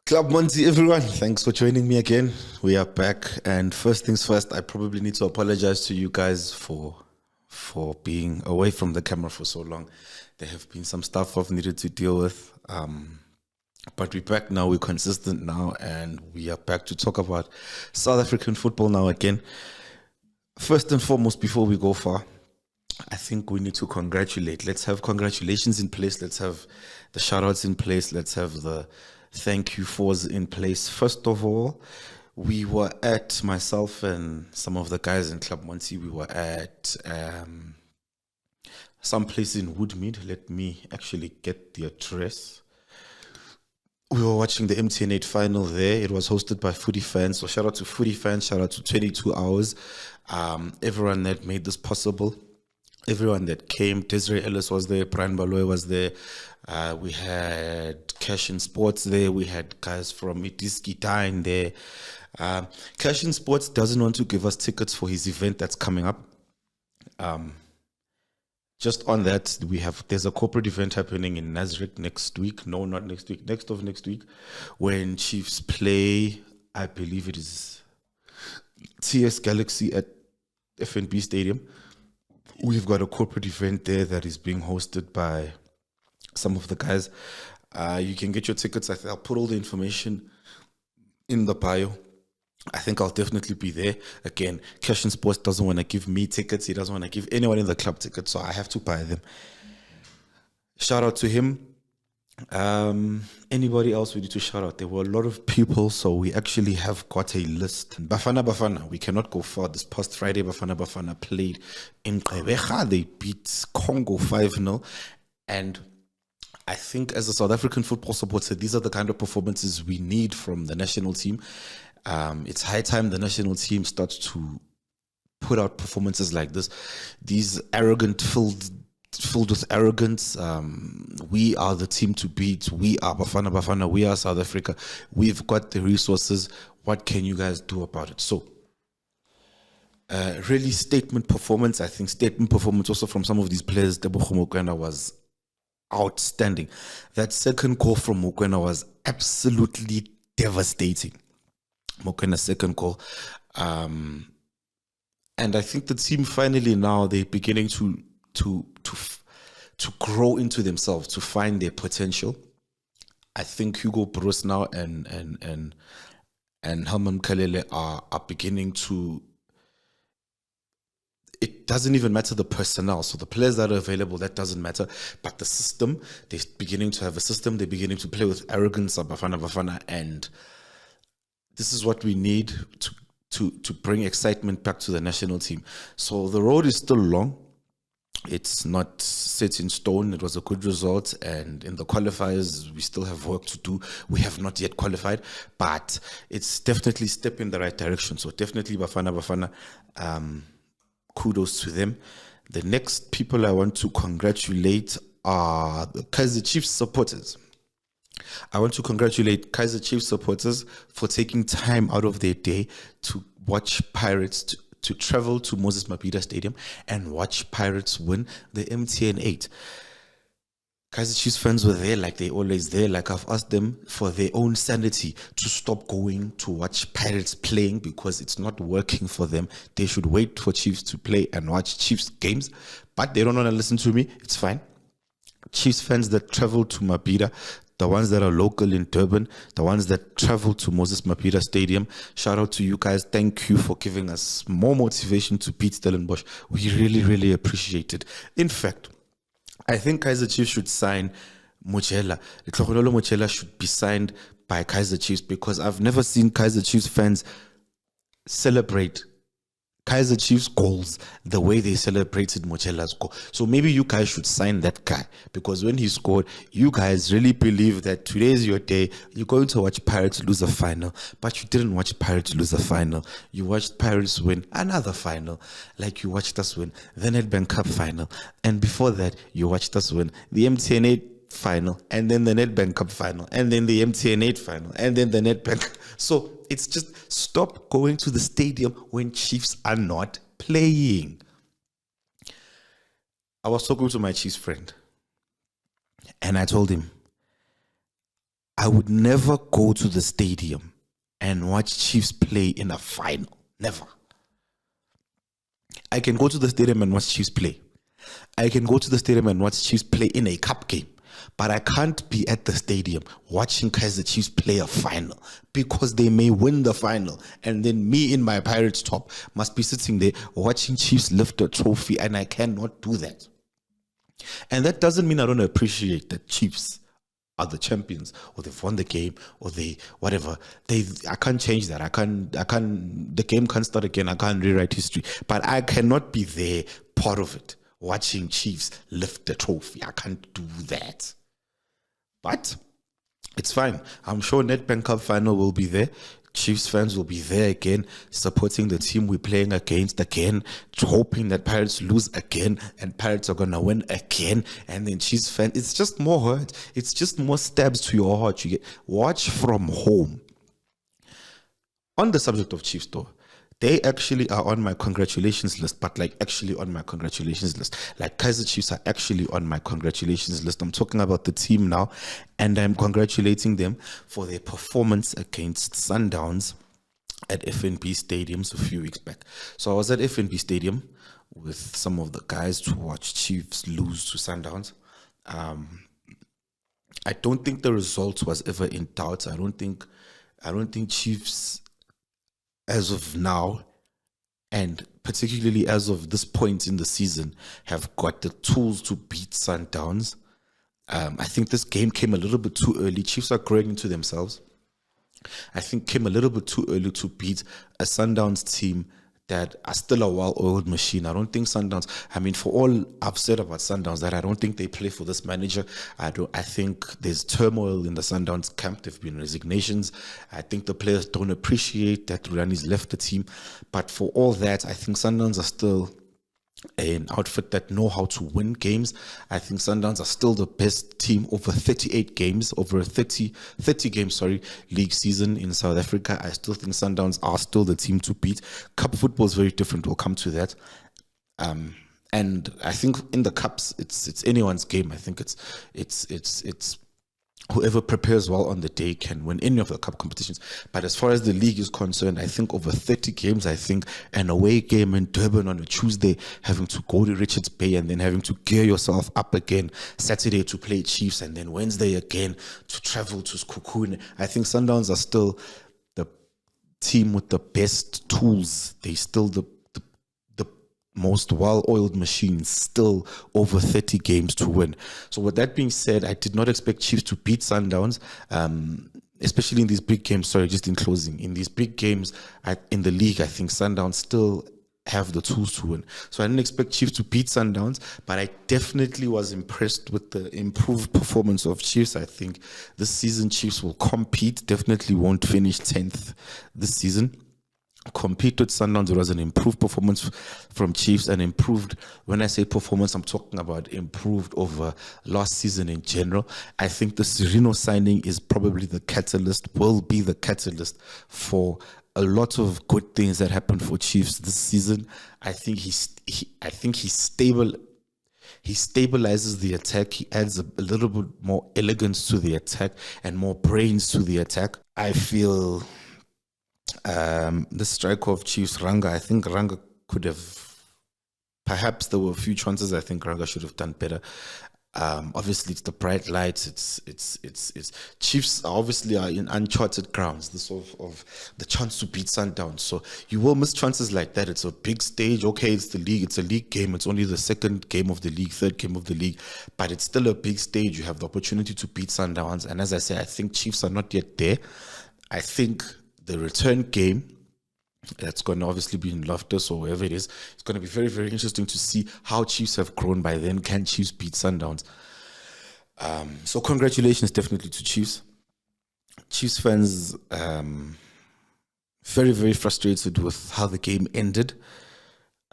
Club Monty, everyone. Thanks for joining me again. We are back, and first things first, I probably need to apologize to you guys for being away from the camera for so long. There have been some stuff I've needed to deal with, but we're back now. We're consistent now, and we are back to talk about South African football now again. First and foremost, before we go far, I think we need to congratulate. Let's have congratulations in place. Let's have the shout outs in place. Let's have the thank you fours in place. First of all, we were at, myself and some of the guys in Club Monty, we were at some place in Woodmead. Let me actually get the address. We were watching the MTN8 final there. It was hosted by Footy Fans. So shout out to Footy Fans, shout out to 22 Hours. Everyone that made this possible. Everyone that came. Desiree Ellis was there. Brian Baloy was there. We had CashnSports there. We had guys from Itiski Dine there. CashnSports doesn't want to give us tickets for his event that's coming up. Just on that, there's a corporate event happening in Nasrec next week. No, not next week. Next week, when Chiefs play, I believe it is TS Galaxy at FNB Stadium. We've got a corporate event there that is being hosted by some of the guys. You can get your tickets. I'll put all the information in the bio. I think I'll definitely be there. Again, CashnSports doesn't want to give me tickets. He doesn't want to give anyone in the club tickets, so I have to buy them. Shout out to him. Anybody else we need to shout out? There were a lot of people, so we actually have got a list. Bafana Bafana, we cannot go far. This past Friday, Bafana Bafana played in Gqeberha. They beat Congo 5-0. And I think as a South African football supporter, these are the kind of performances we need from the national team. It's high time the national team starts to put out performances like this. These arrogant, filled with arrogance. We are the team to beat. We are Bafana Bafana. We are South Africa. We've got the resources. What can you guys do about it? So, really statement performance. I think statement performance also from some of these players. Tebogo Mokoena was outstanding. That second goal from Mokoena was absolutely devastating. Mokoena's second goal. And I think the team finally now, they're beginning to grow into themselves, to find their potential. I think Hugo Bruce now and Helman Kalele are beginning to. It doesn't even matter the personnel. So the players that are available, that doesn't matter. But the system, they're beginning to have a system. They're beginning to play with arrogance of Bafana Bafana, and this is what we need to bring excitement back to the national team. So the road is still long. It's not set in stone. It was a good result, and in the qualifiers, we still have work to do. We have not yet qualified, but it's definitely a step in the right direction. So definitely Bafana Bafana, kudos to them. The next people I want to congratulate are the Kaizer Chiefs supporters. I want to congratulate Kaizer Chiefs supporters for taking time out of their day to watch Pirates, to travel to Moses Mabhida Stadium and watch Pirates win the MTN8. Kaizer Chiefs fans were there like they always there. Like I've asked them for their own sanity to stop going to watch Pirates playing because it's not working for them. They should wait for Chiefs to play and watch Chiefs games, but they don't want to listen to me. It's fine. Chiefs fans that travel to Mabhida, the ones that are local in Durban, the ones that travel to Moses Mabhida Stadium, shout out to you guys. Thank you for giving us more motivation to beat Stellenbosch. We really, really appreciate it. In fact, I think Kaizer Chiefs should sign Mojela. Lehlohonolo Mojela should be signed by Kaizer Chiefs because I've never seen Kaizer Chiefs fans celebrate Kaizer Chiefs goals the way they celebrated Mojela's goal. So maybe you guys should sign that guy, because when he scored, you guys really believe that today is your day. You're going to watch Pirates lose a final, but you didn't watch Pirates lose a final. You watched Pirates win another final, like you watched us win the Nedbank Cup final, and before that you watched us win the MTN8 final, and then the Nedbank Cup final, and then the MTN8 final, and then the Nedbank. So it's just stop going to the stadium when Chiefs are not playing. I was talking to my Chiefs friend, and I told him, I would never go to the stadium and watch Chiefs play in a final. Never. I can go to the stadium and watch Chiefs play. I can go to the stadium and watch Chiefs play in a cup game. But I can't be at the stadium watching Kaizer Chiefs play a final because they may win the final. And then me in my Pirates top must be sitting there watching Chiefs lift a trophy, and I cannot do that. And that doesn't mean I don't appreciate that Chiefs are the champions, or they've won the game, or they whatever. I can't change that. The game can't start again. I can't rewrite history. But I cannot be there, part of it, watching Chiefs lift the trophy. I can't do that. But it's fine. I'm sure Nedbank Cup final will be there. Chiefs fans will be there again, supporting the team we're playing against again, hoping that Pirates lose again, and Pirates are going to win again. And then Chiefs fans, it's just more hurt. It's just more stabs to your heart. You get watch from home. On the subject of Chiefs, though, they actually are on my congratulations list, but like actually on my congratulations list. Like Kaizer Chiefs are actually on my congratulations list. I'm talking about the team now, and I'm congratulating them for their performance against Sundowns at FNB Stadiums a few weeks back. So I was at FNB Stadium with some of the guys to watch Chiefs lose to Sundowns. I don't think the result was ever in doubt. I don't think Chiefs, as of now, and particularly as of this point in the season, have got the tools to beat Sundowns. I think this game came a little bit too early. Chiefs are growing into themselves. I think came a little bit too early to beat a Sundowns team that are still a well-oiled machine. I don't think Sundowns, I mean, for all I've said about Sundowns, that I don't think they play for this manager. I think there's turmoil in the Sundowns camp. There have been resignations. I think the players don't appreciate that Rulani's left the team. But for all that, I think Sundowns are still an outfit that know how to win games. I think Sundowns are still the best team over 38 games, over a 30 games, league season in South Africa. I still think Sundowns are still the team to beat. Cup football is very different. We'll come to that. And I think in the cups, it's anyone's game. I think it's whoever prepares well on the day can win any of the cup competitions. But as far as the league is concerned, I think over 30 games, I think an away game in Durban on a Tuesday, having to go to Richards Bay and then having to gear yourself up again Saturday to play Chiefs and then Wednesday again to travel to Sekhukhune. I think Sundowns are still the team with the best tools. They still the most well-oiled machines, still over 30 games to win. So with that being said, I did not expect Chiefs to beat Sundowns, especially in these big games. Just in closing, in these big games in the league, I think Sundowns still have the tools to win. So I didn't expect Chiefs to beat Sundowns, but I definitely was impressed with the improved performance of Chiefs. I think this season Chiefs will compete, definitely won't finish 10th this season. Compete with Sundowns. It was an improved performance from Chiefs, and improved, when I say performance, I'm talking about improved over last season in general. I think the Sirino signing is probably the catalyst, will be the catalyst for a lot of good things that happened for Chiefs this season. I think he stabilizes the attack. He adds a little bit more elegance to the attack and more brains to the attack. I feel the striker of Chiefs, Ranga, I think Ranga could have, perhaps there were a few chances I think Ranga should have done better. Obviously it's the bright lights, it's Chiefs obviously are in uncharted grounds, this of the chance to beat Sundowns. So you will miss chances like that. It's a big stage. Okay, it's the league, it's a league game, it's only the second game of the league, third game of the league, but it's still a big stage. You have the opportunity to beat Sundowns, and as I say, I think Chiefs are not yet there. I think the return game, that's going to obviously be in Loftus or wherever it is, it's going to be very, very interesting to see how Chiefs have grown by then. Can Chiefs beat Sundowns? So congratulations definitely to Chiefs. Chiefs fans, very, very frustrated with how the game ended.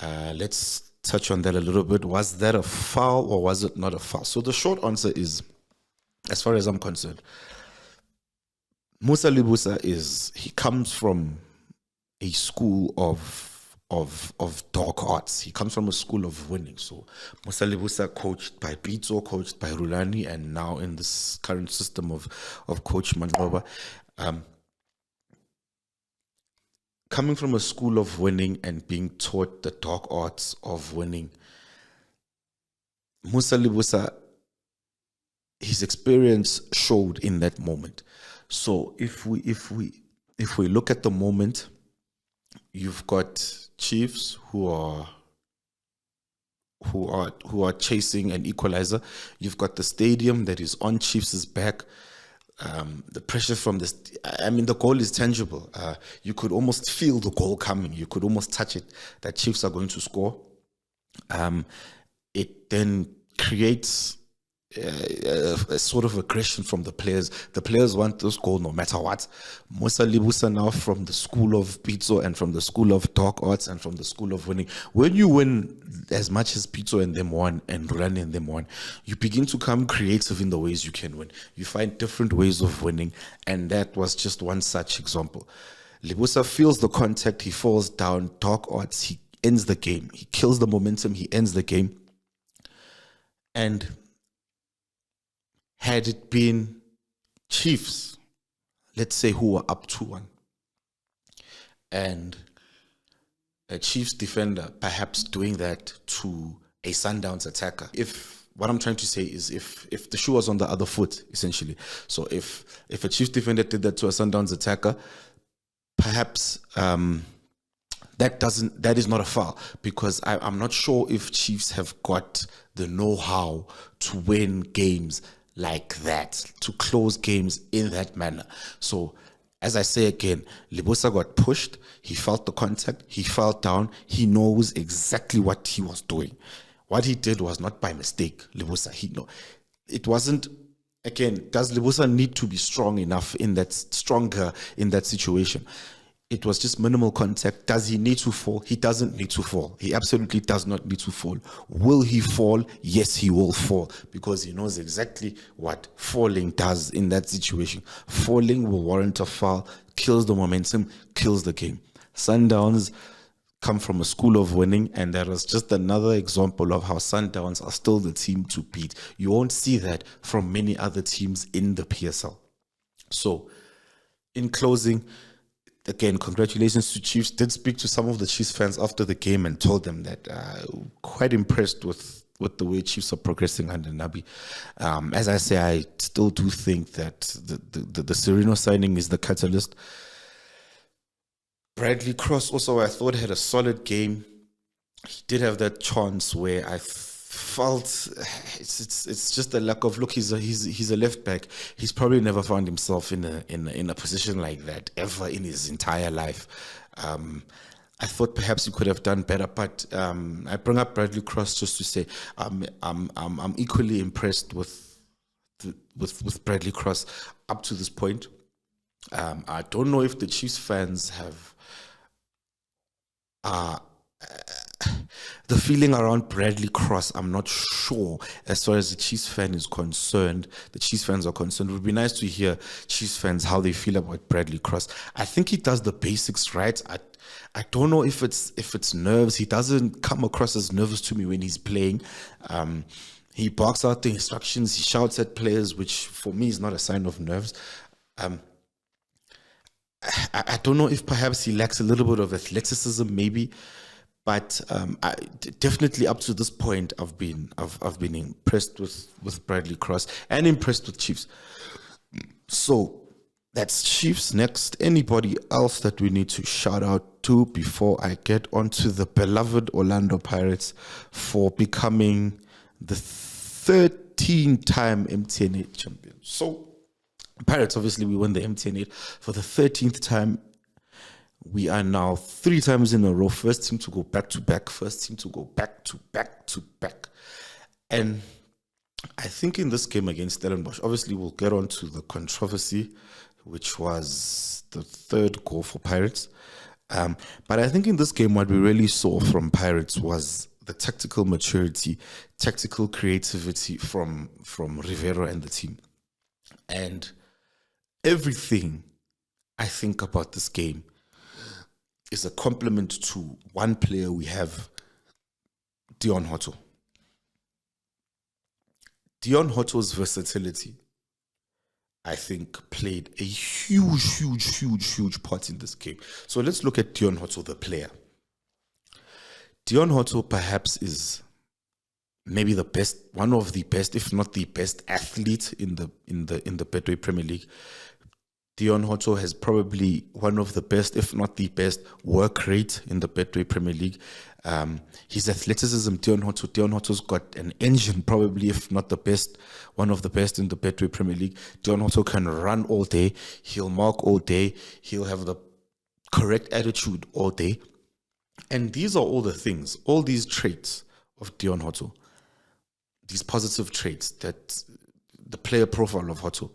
Let's touch on that a little bit. Was that a foul or was it not a foul? So the short answer is, as far as I'm concerned, Musa Libusa he comes from a school of of dark arts. He comes from a school of winning. So Musa Lebusa, coached by Pito, coached by Rulani, and now in this current system of Coach Manroba, coming from a school of winning and being taught the dark arts of winning, Musa Lebusa, his experience showed in that moment. So if we look at the moment, you've got Chiefs who are chasing an equalizer. You've got the stadium that is on Chiefs' back. The pressure from this, the goal is tangible. You could almost feel the goal coming. You could almost touch it, that Chiefs are going to score. It then creates a sort of aggression from the players. The players want this goal no matter what. Musa Lebusa now from the school of Pizzo and from the school of dark arts and from the school of winning. When you win as much as Pizzo and them won and Run and them won, you begin to come creative in the ways you can win. You find different ways of winning, and that was just one such example. Lebusa feels the contact, he falls down, dark arts, he ends the game. He kills the momentum, he ends the game. And had it been Chiefs, let's say, who were up 2-1, and a Chiefs defender perhaps doing that to a Sundowns attacker, what I'm trying to say is if the shoe was on the other foot, essentially. So if a Chiefs defender did that to a Sundowns attacker, perhaps that is not a foul, because I'm not sure if Chiefs have got the know-how to win games like that, to close games in that manner. So, as I say again, Lebusa got pushed, he felt the contact, he fell down, he knows exactly what he was doing. What he did was not by mistake, Lebusa. It wasn't, again, does Lebusa need to be stronger in that situation? It was just minimal contact. Does he need to fall? He doesn't need to fall. He absolutely does not need to fall. Will he fall? Yes, he will fall, because he knows exactly what falling does in that situation. Falling will warrant a foul, kills the momentum, kills the game. Sundowns come from a school of winning, and that was just another example of how Sundowns are still the team to beat. You won't see that from many other teams in the PSL. So, in closing, again, congratulations to Chiefs. Did speak to some of the Chiefs fans after the game and told them that quite impressed with the way Chiefs are progressing under Nabi. As I say, I still do think that the Sirino signing is the catalyst. Bradley Cross also, I thought, had a solid game. He did have that chance where I felt it's just a lack of look. He's a left back. He's probably never found himself in a position like that ever in his entire life. I thought perhaps he could have done better, but I bring up Bradley Cross just to say I'm equally impressed with Bradley Cross up to this point. I don't know if the Chiefs fans have the feeling around Bradley Cross. I'm not sure as far as the Chiefs fan is concerned. The Chiefs fans are concerned. It would be nice to hear Chiefs fans how they feel about Bradley Cross. I think he does the basics right. I don't know if it's nerves. He doesn't come across as nervous to me when he's playing. He barks out the instructions. He shouts at players, which for me is not a sign of nerves. I don't know if perhaps he lacks a little bit of athleticism, maybe, but definitely up to this point, I've been impressed with Bradley Cross and impressed with Chiefs. So that's Chiefs. Next, anybody else that we need to shout out to before I get onto the beloved Orlando Pirates for becoming the 13-time MTN8 champion. So Pirates, obviously, we won the MTN8 for the 13th time. We are now 3 times in a row. First team to go back to back. First team to go back to back to back. And I think in this game against Stellenbosch, obviously we'll get on to the controversy, which was the 3rd goal for Pirates. But I think in this game, what we really saw from Pirates was the tactical maturity, tactical creativity from Rivero and the team. And everything I think about this game is a compliment to one player we have, Deon Hotto. Deon Hotto's versatility, I think, played a huge part in this game. So let's look at Deon Hotto, the player. Deon Hotto perhaps is maybe the best, one of the best, if not the best athlete in the Betway Premier League. Deon Hotto has probably one of the best, if not the best, work rate in the Betway Premier League. His athleticism, Deon Hotto's got an engine, probably, if not the best, one of the best in the Betway Premier League. Deon Hotto can run all day. He'll mark all day. He'll have the correct attitude all day. And these are all the things, all these traits of Deon Hotto, these positive traits, that the player profile of Hotto,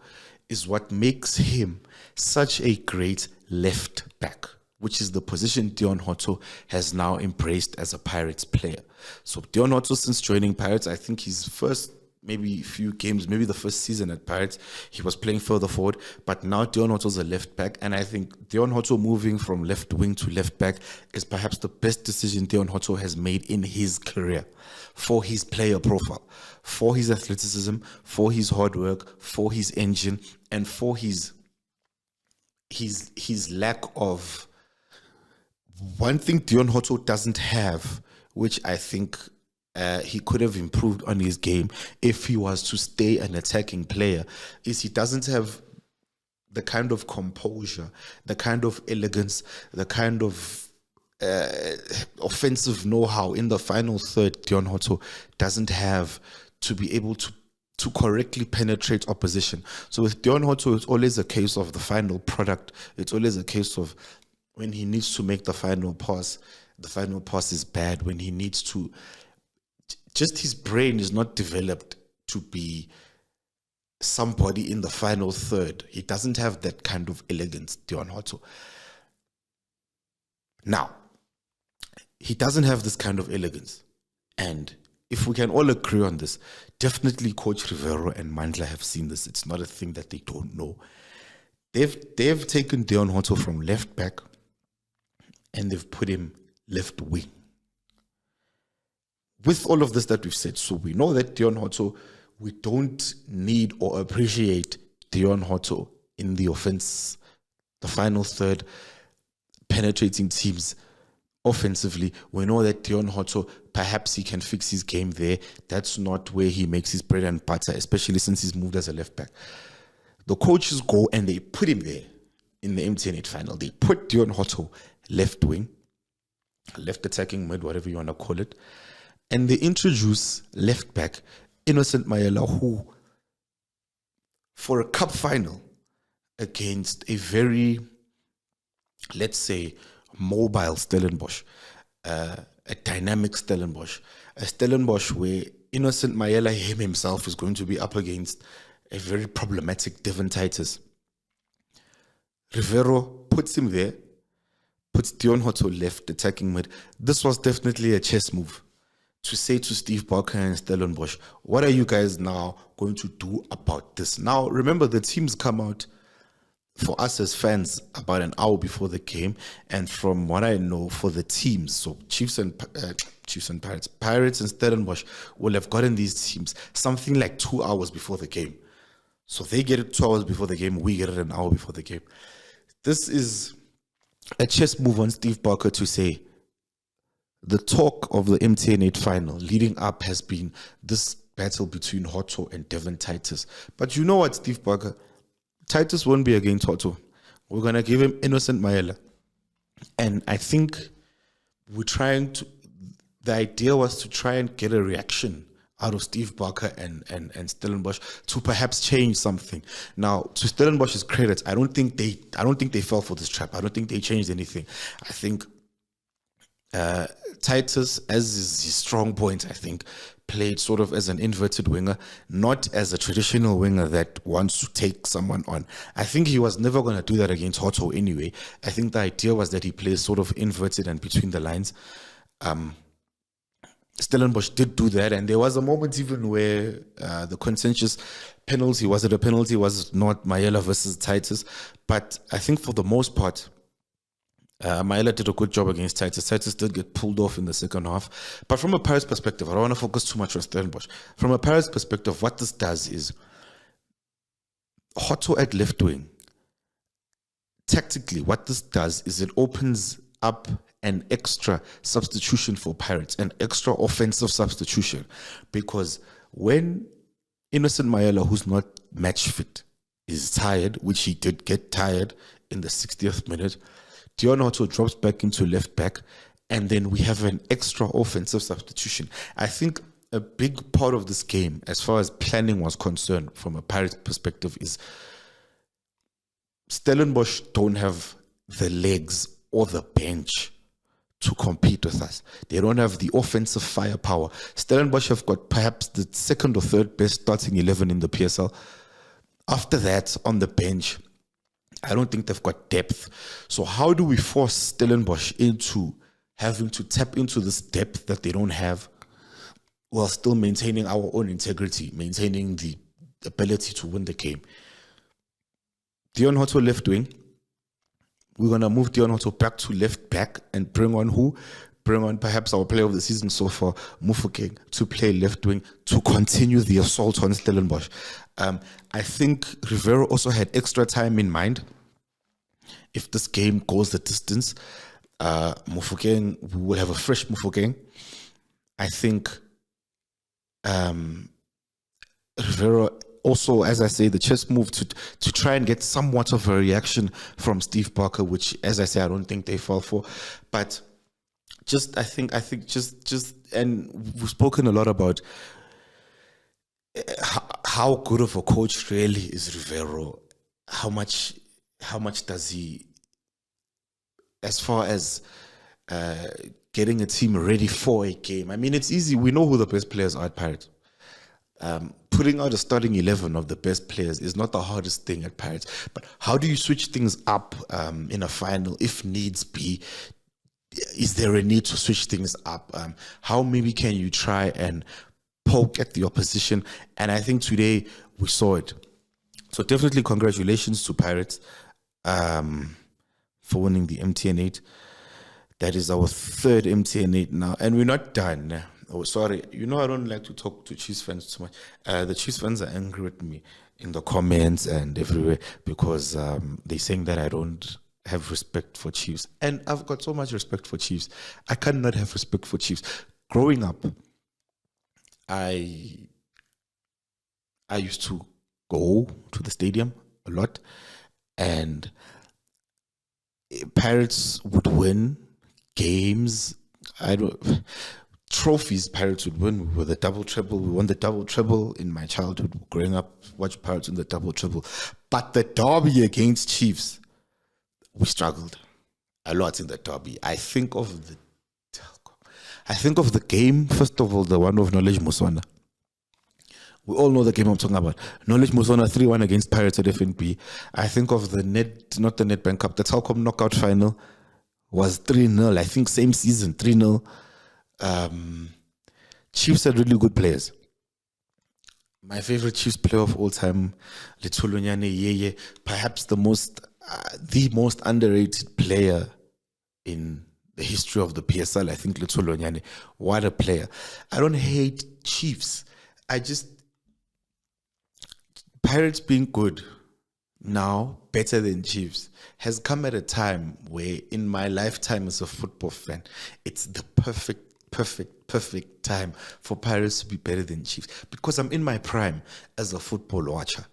is what makes him such a great left back, which is the position Deon Hotto has now embraced as a Pirates player. So Deon Hotto, since joining Pirates, I think his first maybe few games, maybe the first season at Pirates, he was playing further forward, but now Deon Hotto's a left back, and I think Deon Hotto moving from left wing to left back is perhaps the best decision Deon Hotto has made in his career, for his player profile, for his athleticism, for his hard work, for his engine, and for his lack of one thing Deon Hotto doesn't have, which I think he could have improved on his game if he was to stay an attacking player, is he doesn't have the kind of composure, the kind of elegance, the kind of offensive know-how in the final third Deon Hotto doesn't have to be able to correctly penetrate opposition. So with Deon Hotto, it's always a case of the final product. It's always a case of when he needs to make the final pass is bad. When he needs to, just his brain is not developed to be somebody in the final third. He doesn't have that kind of elegance, Deon Hotto. Now, he doesn't have this kind of elegance. And if we can all agree on this, definitely Coach Rivero and Mandla have seen this. It's not a thing that they don't know. They've taken Deon Hotto from left back and they've put him left wing. With all of this that we've said, so we know that Deon Hotto, we don't need or appreciate Deon Hotto in the offense, the final third, penetrating teams offensively. We know that Deon Hotto, perhaps he can fix his game there. That's not where he makes his bread and butter, especially since he's moved as a left back. The coaches go and they put him there in the MTN8 final. They put Deon Hotto left wing, left attacking mid, whatever you want to call it. And they introduce left back Innocent Mojela, who, for a cup final against a very, let's say, mobile Stellenbosch, a dynamic Stellenbosch, a Stellenbosch where Innocent Mojela himself is going to be up against a very problematic Devon Titus. Rivero puts him there, puts Deon Hotto left attacking mid. This was definitely a chess move to say to Steve Barker and Stellenbosch, what are you guys now going to do about this? Now, remember, the teams come out for us as fans about an hour before the game, and from what I know, for the teams, so Chiefs and Pirates and Stellenbosch will have gotten these teams something like 2 hours before the game. So they get it 2 hours before the game, we get it an hour before the game. This is a chess move on Steve Barker to say, the talk of the MTN8 final leading up has been this battle between Hotto and Devon Titus. But you know what, Steve Barker? Titus won't be against Hotto. We're going to give him Innocent Mojela. And I think the idea was to try and get a reaction out of Steve Barker and Stellenbosch to perhaps change something. Now, to Stellenbosch's credit, I don't think they fell for this trap. I don't think they changed anything. I think Titus, as is his strong point, I think, played sort of as an inverted winger, not as a traditional winger that wants to take someone on. I think he was never going to do that against Hotto anyway. I think the idea was that he plays sort of inverted and between the lines. Stellenbosch did do that, and there was a moment even where the contentious penalty, was it a penalty, was it not, Mojela versus Titus? But I think for the most part, Maela did a good job against Titus. Titus did get pulled off in the second half. But from a Pirates perspective, I don't want to focus too much on Stellenbosch. From a Pirates perspective, what this does is Hotto at left wing. Tactically, what this does is it opens up an extra substitution for Pirates, an extra offensive substitution. Because when Innocent Maela, who's not match fit, is tired, which he did get tired in the 60th minute, Deon Hotto drops back into left back, and then we have an extra offensive substitution. I think a big part of this game, as far as planning was concerned, from a Pirates perspective, is Stellenbosch don't have the legs or the bench to compete with us. They don't have the offensive firepower. Stellenbosch have got perhaps the second or third best starting 11 in the PSL. After that, on the bench, I don't think they've got depth. So how do we force Stellenbosch into having to tap into this depth that they don't have while still maintaining our own integrity, maintaining the ability to win the game? Deon Hotto left wing. We're going to move Deon Hotto back to left back and bring on who? Bring on perhaps our player of the season so far, Mofokeng, to play left wing to continue the assault on Stellenbosch. I think Rivero also had extra time in mind. If this game goes the distance, Mofokeng, we will have a fresh Mofokeng. I think Rivero also, as I say, the chess move to try and get somewhat of a reaction from Steve Barker, which, as I say, I don't think they fell for. But I think, and we've spoken a lot about how good of a coach really is Rivero. How much does he, as far as getting a team ready for a game? I mean, it's easy. We know who the best players are at Pirates. Putting out a starting 11 of the best players is not the hardest thing at Pirates. But how do you switch things up in a final if needs be? Is there a need to switch things up? How maybe can you try and poke at the opposition? And I think today we saw it. So definitely congratulations to Pirates for winning the MTN 8. That is our third MTN 8 now. And we're not done. Oh, sorry. You know I don't like to talk to Chiefs fans too much. The Chiefs fans are angry with me in the comments and everywhere because they're saying that I don't have respect for Chiefs. And I've got so much respect for Chiefs. I cannot have respect for Chiefs. Growing up, I used to go to the stadium a lot, and Pirates would win games. Trophies Pirates would win. We were the double treble. We won the double treble in my childhood. Growing up, watch Pirates win the double treble. But the derby against Chiefs, we struggled a lot in the derby. I think of the game, first of all, the one of Knowledge Muswana. We all know the game I'm talking about. Knowledge Muswana 3-1 against Pirates at FNB. I think of the not the Nedbank Cup, the Telkom knockout final was 3-0. I think same season, 3-0. Chiefs had really good players. My favorite Chiefs player of all time, Lehlohonolo Yeye, perhaps the most underrated player in the history of the PSL. I think Lehlohonolo, what a player. I don't hate Chiefs. Pirates being good now, better than Chiefs, has come at a time where in my lifetime as a football fan, it's the perfect time for Pirates to be better than Chiefs, because I'm in my prime as a football watcher.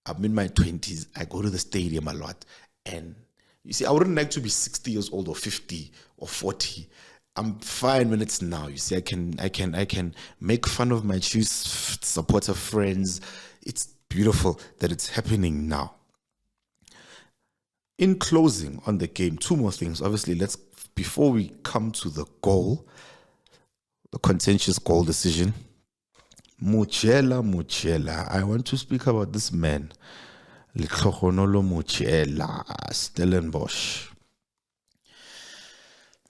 I'm in my 20s. I go to the stadium a lot, and you see, I wouldn't like to be 60 years old or 50 or 40. I'm fine when it's now. You see, I can make fun of my Chiefs supporter friends. It's beautiful that it's happening now. In closing on the game, two more things. Obviously, before we come to the goal, the contentious goal decision, Mojela. I want to speak about this man, Lehlohonolo Mojela, Stellenbosch.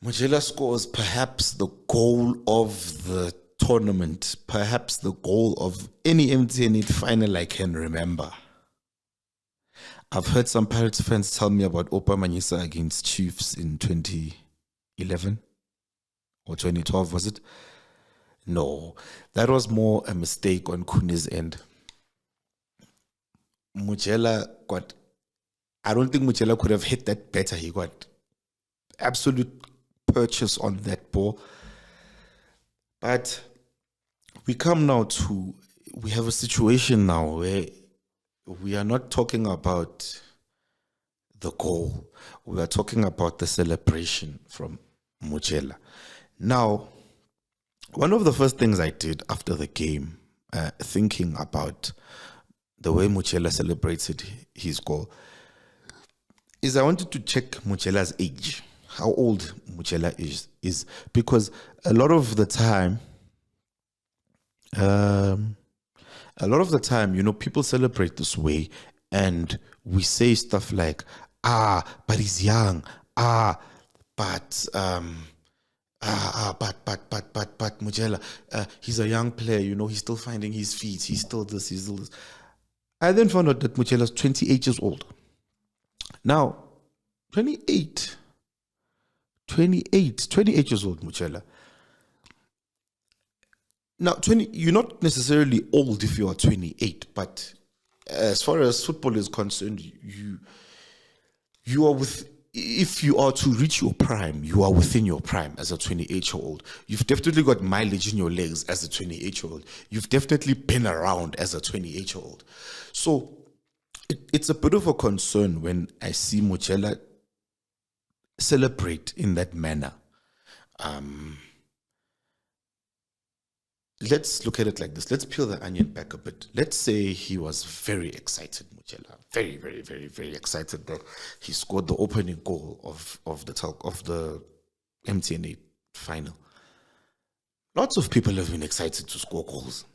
Mojela scores perhaps the goal of the tournament, perhaps the goal of any MTN 8 final I can remember. I've heard some Pirates fans tell me about Opa Manyisa against Chiefs in 2011 or 2012, was it? No, that was more a mistake on Kune's end. Mojela got, I don't think Mojela could have hit that better. He got absolute purchase on that ball. But we come now to, we have a situation now where we are not talking about the goal. We are talking about the celebration from Mojela. Now, one of the first things I did after the game, thinking about the way Mojela celebrated his goal, is I wanted to check Mojela's age, how old Mojela is because a lot of the time, people celebrate this way, and we say stuff like, but he's young, but Mojela, he's a young player, he's still finding his feet, he's still this, he's still this. I then found out that Mojela's 28 years old. Now, 28 years old, Mojela. Now, you're not necessarily old if you are 28, but as far as football is concerned, you are if you are to reach your prime, you are within your prime as a 28-year-old. You've definitely got mileage in your legs as a 28-year-old. You've definitely been around as a 28-year-old. So it's a bit of a concern when I see Mojela celebrate in that manner. Let's look at it like this. Let's peel the onion back a bit. Let's say he was very excited, Mojela. Very, very, very, very excited that he scored the opening goal of the MTN8 final. Lots of people have been excited to score goals.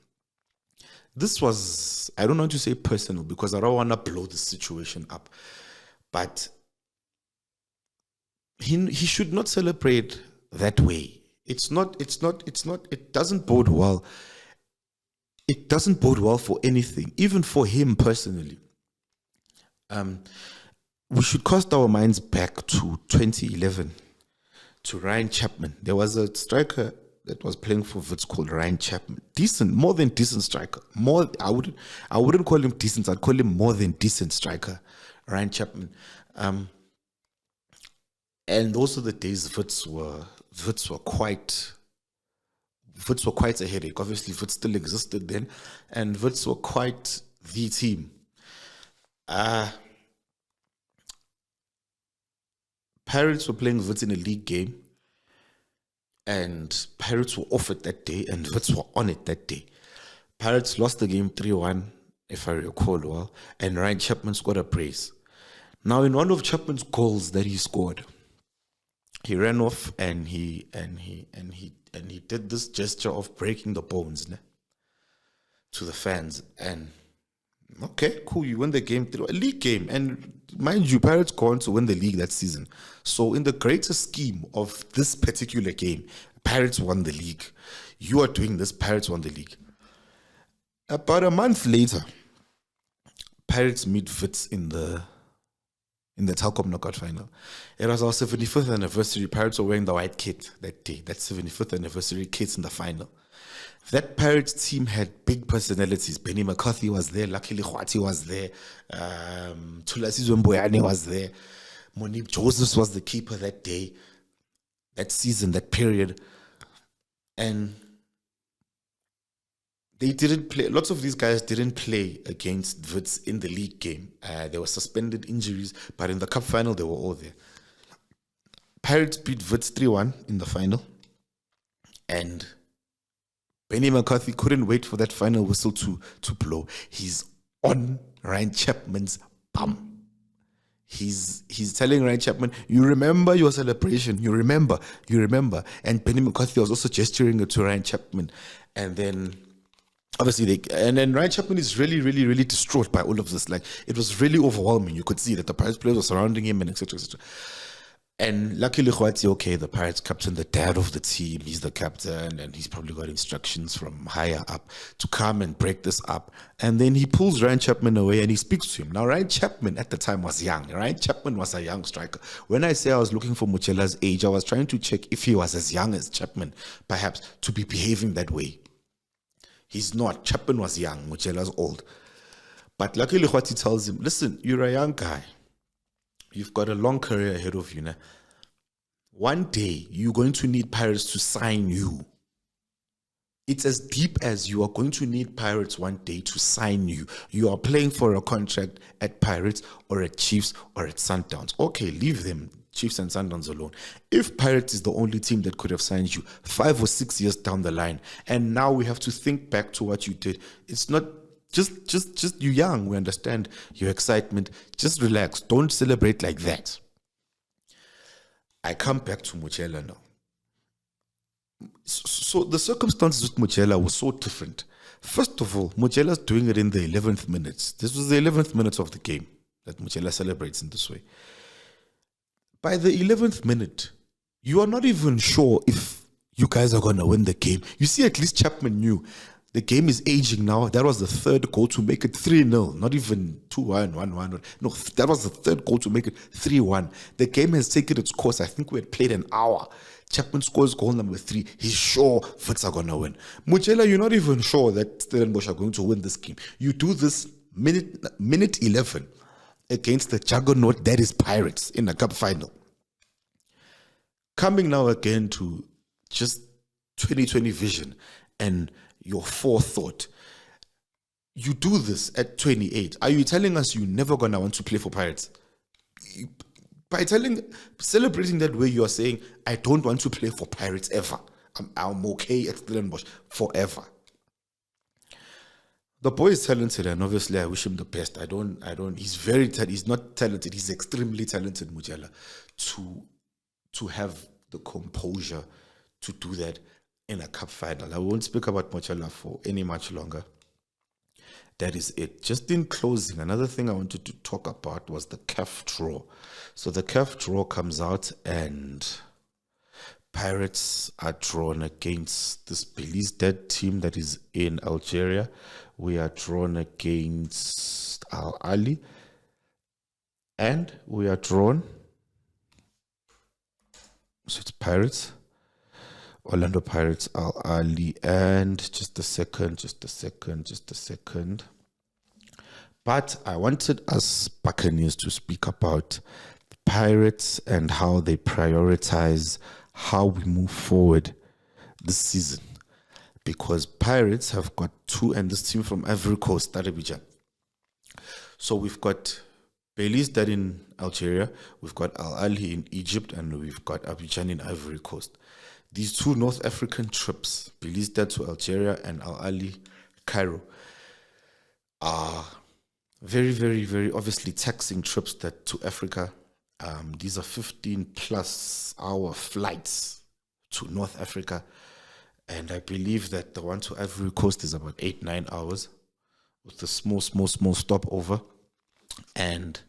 This was, I don't want to say personal because I don't want to blow the situation up, but he should not celebrate that way. It doesn't bode well. It doesn't bode well for anything, even for him personally. We should cast our minds back to 2011, to Ryan Chapman. There was a striker that was playing for Wits called Ryan Chapman. Decent, more than decent striker. I wouldn't call him decent, I'd call him more than decent striker, Ryan Chapman. And those are the days Wits were quite a headache. Obviously, Wits still existed then, and Wits were quite the team. Pirates were playing Wits in a league game, and Pirates were off it that day, and Wits were on it that day. Pirates lost the game 3-1, if I recall well, and Ryan Chapman scored a brace. Now, in one of Chapman's goals that he scored, he ran off and he did this gesture of breaking the bones to the fans. And okay, cool, you win the game, a league game, and mind you, Pirates go on to win the league that season. So in the greater scheme of this particular game, Pirates won the league. You are doing this, Pirates won the league. About a month later, Pirates meet Wits in the Telkom knockout final. It was our 75th anniversary. Pirates were wearing the white kit that day. That 75th anniversary kit in the final. That Pirates team had big personalities. Benny McCarthy was there. Luckily, Khwati was there. Thulasizwe Mboyane was there. Monique Josephs was the keeper that day, that season, that period. And they didn't play. Lots of these guys didn't play against Wits in the league game. They were suspended, injuries, but in the cup final, they were all there. Pirates beat Wits 3-1 in the final, and Benny McCarthy couldn't wait for that final whistle to blow. He's on Ryan Chapman's bum. He's telling Ryan Chapman, you remember your celebration, you remember. And Benny McCarthy was also gesturing to Ryan Chapman, and then obviously, then Ryan Chapman is really, really, really distraught by all of this. Like, it was really overwhelming. You could see that the Pirates players were surrounding him and etc. And luckily, Khwati, okay, the Pirates captain, the dad of the team, he's the captain, and he's probably got instructions from higher up to come and break this up. And then he pulls Ryan Chapman away and he speaks to him. Now, Ryan Chapman at the time was young. Ryan Chapman was a young striker. When I say I was looking for Mojela's age, I was trying to check if he was as young as Chapman, perhaps, to be behaving that way. He's not. Chapman was young. Mojela's old. But luckily, Khwati tells him, listen, you're a young guy. You've got a long career ahead of you now. One day, you're going to need Pirates to sign you. It's as deep as you are going to need Pirates one day to sign you. You are playing for a contract at Pirates or at Chiefs or at Sundowns. Okay, leave them, Chiefs and Sundowns, alone. If Pirates is the only team that could have signed you 5 or 6 years down the line, and now we have to think back to what you did, it's not just you're young. We understand your excitement. Just relax. Don't celebrate like that. I come back to Mojela now. So the circumstances with Mojela were so different. First of all, Mojela's doing it in the 11th minute. This was the 11th minute of the game that Mojela celebrates in this way. By the 11th minute, you are not even sure if you guys are going to win the game. You see, at least Chapman knew. The game is aging now. That was the third goal to make it 3-0, not even 2-1, 1-1. No, that was the third goal to make it 3-1. The game has taken its course. I think we had played an hour. Chapman scores goal number 3. He's sure Wits are going to win. Mojela, you're not even sure that Stellenbosch are going to win this game. You do this minute 11 against the juggernaut that is Pirates in the cup final. Coming now again to just 2020 vision and your forethought. You do this at 28. Are you telling us you're never going to want to play for Pirates? By celebrating that way, you are saying, I don't want to play for Pirates ever. I'm okay at Stellenbosch forever. The boy is talented, and obviously I wish him the best. He's very talented. He's not talented. He's extremely talented, Mojela, to have the composure to do that in a cup final. I won't speak about Mojela for any much longer. That is it. Just in closing, another thing I wanted to talk about was the CAF draw. So the CAF draw comes out and Pirates are drawn against this Belouizdad team that is in Algeria. We are drawn against Al Ali. And we are drawn. So it's Pirates. Orlando Pirates, Al Ali, and just a second. But I wanted us Buccaneers to speak about Pirates and how they prioritize how we move forward this season. Because Pirates have got 2, and this team from Ivory Coast, Abidjan. So we've got Belouizdad in Algeria, we've got Al Ali in Egypt, and we've got Abidjan in Ivory Coast. These 2 North African trips, Belouizdad to Algeria and Al Ali, Cairo, are very, very, very obviously taxing trips to Africa. These are 15+ hour flights to North Africa. And I believe that the one to Ivory Coast is about 8-9 hours with a small stopover. And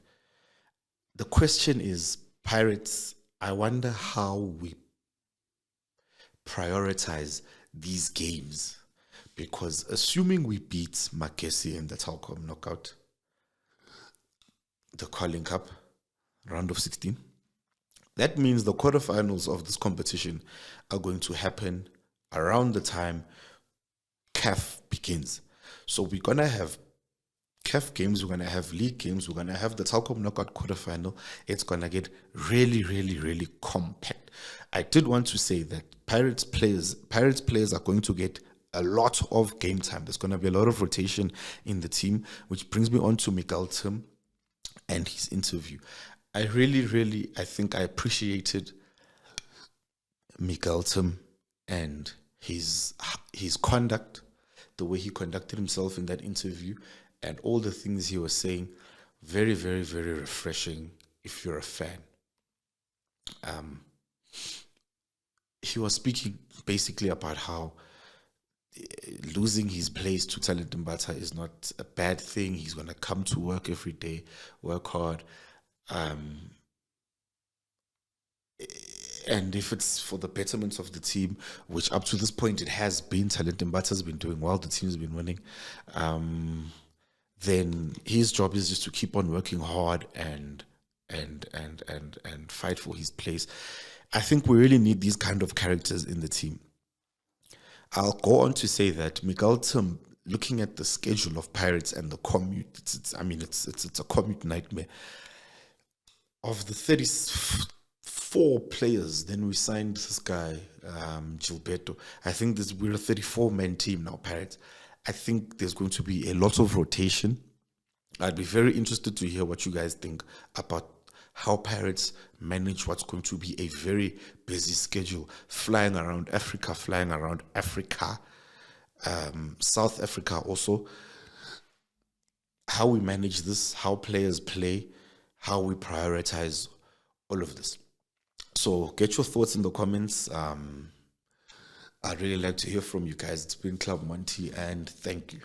the question is, Pirates, I wonder how we prioritize these games, because assuming we beat Makesi in the Telkom knockout, the Carling Cup round of 16, that means the quarterfinals of this competition are going to happen around the time CAF begins. So we're going to have CAF games, we're going to have league games, we're going to have the Telkom knockout quarterfinal. It's going to get really, really, really compact. I did want to say that Pirates players are going to get a lot of game time. There's going to be a lot of rotation in the team, which brings me on to Timm and his interview. I think I appreciated Timm and his conduct, the way he conducted himself in that interview, and all the things he was saying. Very, very, very refreshing if you're a fan. He was speaking basically about how losing his place to Talent Mbata is not a bad thing. He's going to come to work every day, work hard. And if it's for the betterment of the team, which up to this point it has been, Talent Mbata has been doing well, the team's been winning, then his job is just to keep on working hard and fight for his place. I think we really need these kind of characters in the team. I'll go on to say that Miguel Timm, looking at the schedule of Pirates and the commute, it's a commute nightmare. Of the 34 players, then we signed this guy, Gilberto. I think we're a 34-man team now, Pirates. I think there's going to be a lot of rotation. I'd be very interested to hear what you guys think about how Pirates manage what's going to be a very busy schedule, flying around Africa, South Africa also. How we manage this, how players play, how we prioritize all of this. So get your thoughts in the comments. I'd really like to hear from you guys. It's been Club Monty, and thank you.